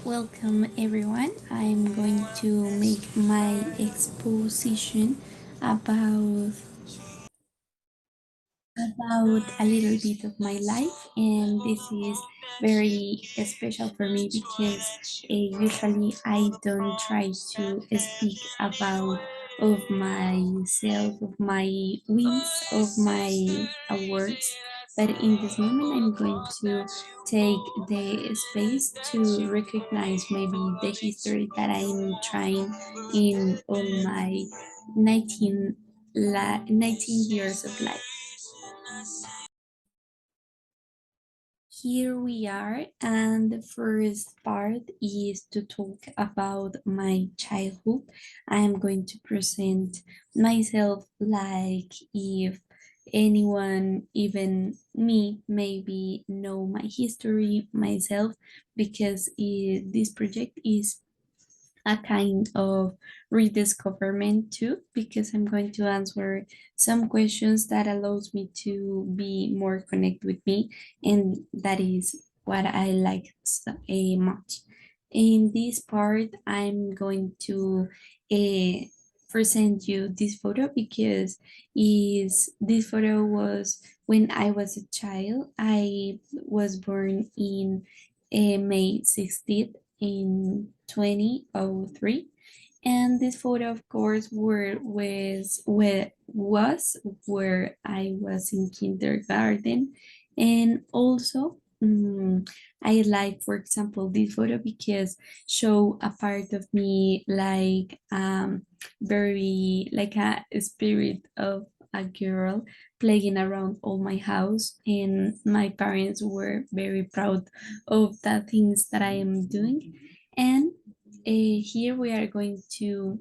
Welcome everyone. I'm going to make my exposition about a little bit of my life, and this is very special for me because usually I don't try to speak about of myself, of my wins, of my awards, but in this moment I'm going to take the space to recognize maybe the history that I'm trying in all my 19 years of life. Here we are, and the first part is to talk about my childhood. I'm going to present myself like if anyone, even me, maybe know my history myself, because this project is a kind of rediscoverment too, because I'm going to answer some questions that allows me to be more connected with me, and that is what I like so much. In this part, I'm going to present you this photo because is this photo was when I was a child. I was born in May 16th in 2003, and this photo of course was where I was in kindergarten. And also I like, for example, this photo because show a part of me like very like a spirit of a girl playing around all my house, and my parents were very proud of the things that I am doing. And here we are going to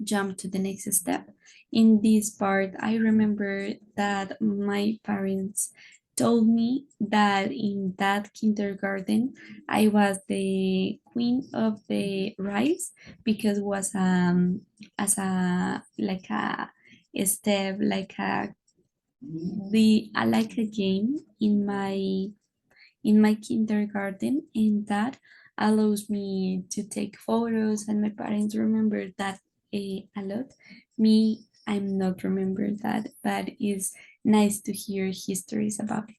jump to the next step. In this part, I remember that my parents told me that in that kindergarten I was the queen of the rice, because was as a like a step, like a the like a game in my kindergarten, and that allows me to take photos, and my parents remember that a lot. Me, I'm not remember that, but it's nice to hear histories about it.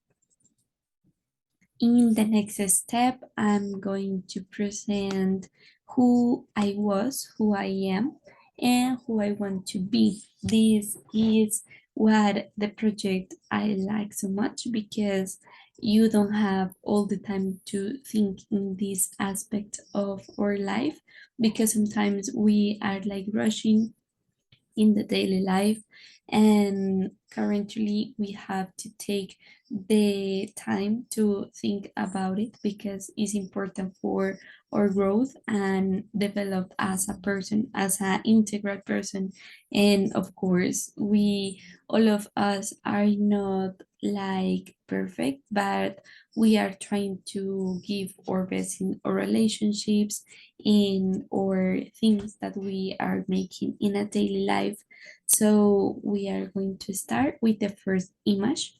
In the next step, I'm going to present who I was, who I am, and who I want to be. This is what the project I like so much, because you don't have all the time to think in this aspect of our life, because sometimes we are like rushing in the daily life, and currently we have to take the time to think about it, because it's important for our growth and develop as a person, as an integral person. And of course, we all of us are not like perfect, but we are trying to give our best in our relationships, in or things that we are making in a daily life. So we are going to start with the first image,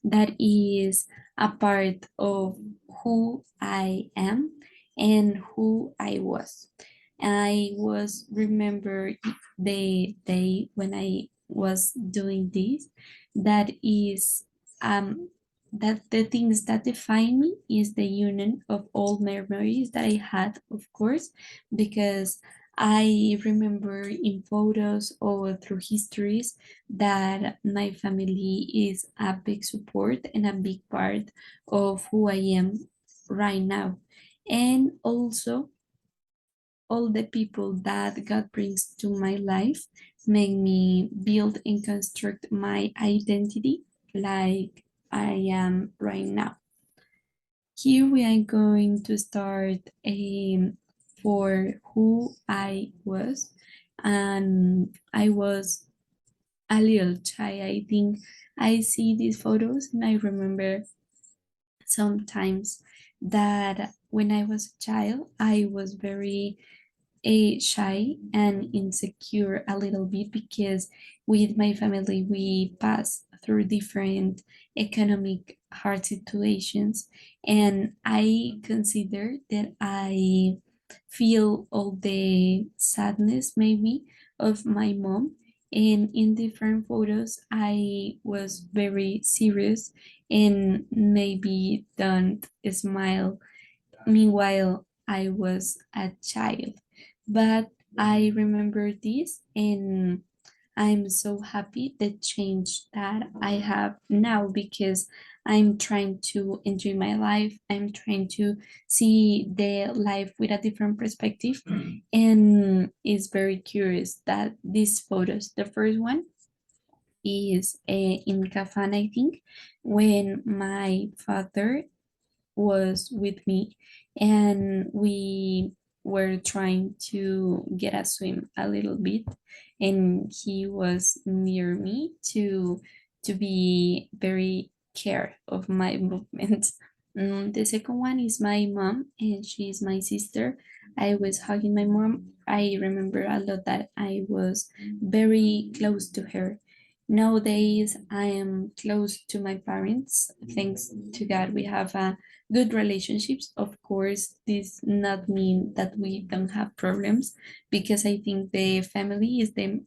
that is a part of who I am and who I was. I was remember the day when I was doing this. That is that the things that define me is the union of all memories that I had, of course, because I remember in photos or through histories that my family is a big support and a big part of who I am right now. And also, all the people that God brings to my life make me build and construct my identity like I am right now. Here we are going to start for who I was. And I was a little child. I think I see these photos and I remember sometimes that when I was a child, I was very shy and insecure a little bit, because with my family we pass through different economic hard situations, and I consider that I feel all the sadness maybe of my mom. And in different photos, I was very serious and maybe don't smile. Meanwhile, I was a child. But I remember this, and I'm so happy the change that I have now, because I'm trying to enjoy my life. I'm trying to see the life with a different perspective. And it's very curious that these photos, the first one is in Kafan, I think, when my father was with me, and we were trying to get a swim a little bit, and he was near me to be very care of my movements. The second one is my mom, and she's my sister. I was hugging my mom. I remember a lot that I was very close to her. Nowadays I am close to my parents, thanks to God. We have a good relationships. Of course, this not mean that we don't have problems, because I think the family is the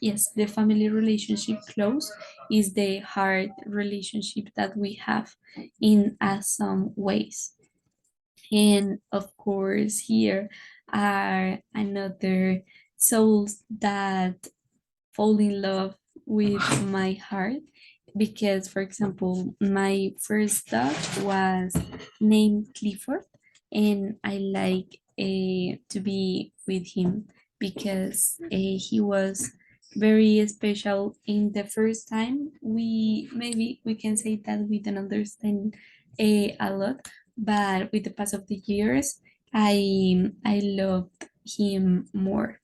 yes, the family relationship close is the hard relationship that we have in some ways. And of course, here are another souls that fall in love with my heart, because, for example, my first dog was named Clifford, and I like to be with him, because he was very special. In the first time, we maybe we can say that we don't understand a lot, but with the pass of the years, I loved him more.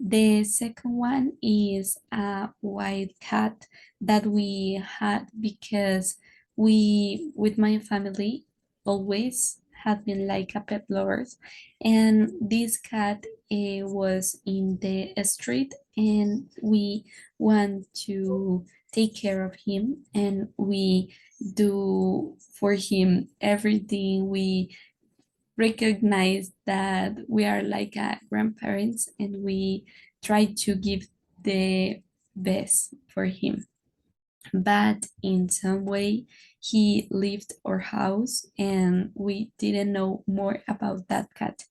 The second one is a white cat that we had, because we, with my family, always have been like a pet lovers. And this cat was in the street, and we want to take care of him, and we do for him everything. We recognize that we are like grandparents, and we try to give the best for him. But in some way, he left our house, and we didn't know more about that cat.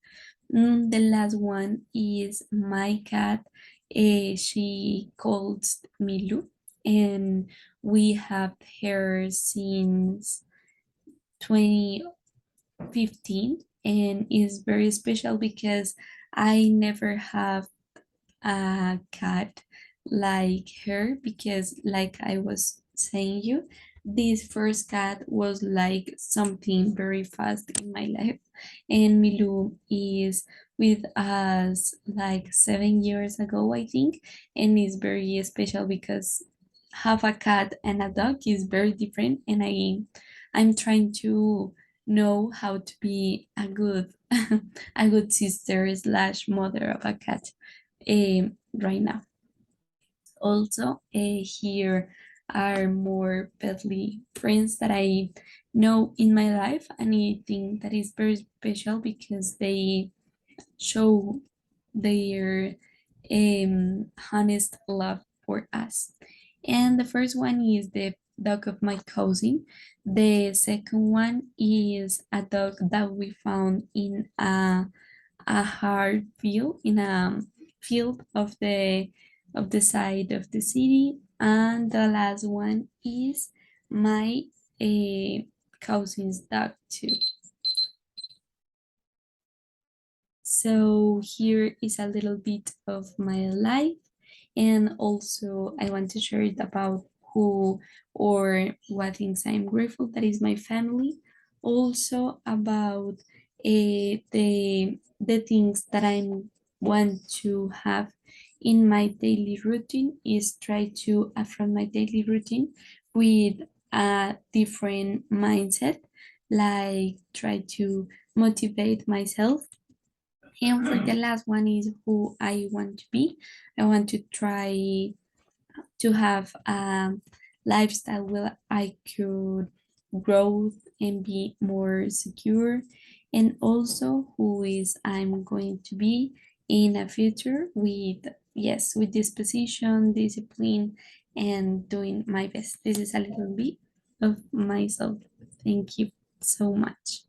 The last one is my cat. She calls Milu, and we have her since 2015, and is very special because I never have a cat like her, because like I was saying you, this first cat was like something very fast in my life, and Milu is with us like 7 years ago, I think. And is very special because have a cat and a dog is very different, and I'm trying to know how to be a good a good sister slash mother of a cat right now. Also, here are more petly friends that I know in my life, and I think that is very special because they show their honest love for us. And the first one is the dog of my cousin. The second one is a dog that we found in a hard field, in a field of the side of the city. And the last one is my uh, cousin's dog too. So here is a little bit of my life, and also I want to share it about who or what things I'm grateful that is my family. Also about the things that I want to have in my daily routine, is try to affront my daily routine with a different mindset, like try to motivate myself. And for the last one is who I want to be. I want to try to have a lifestyle where I could growth and be more secure, and also who is I'm going to be in a future with, yes, with this position, discipline, and doing my best. This is a little bit of myself. Thank you so much.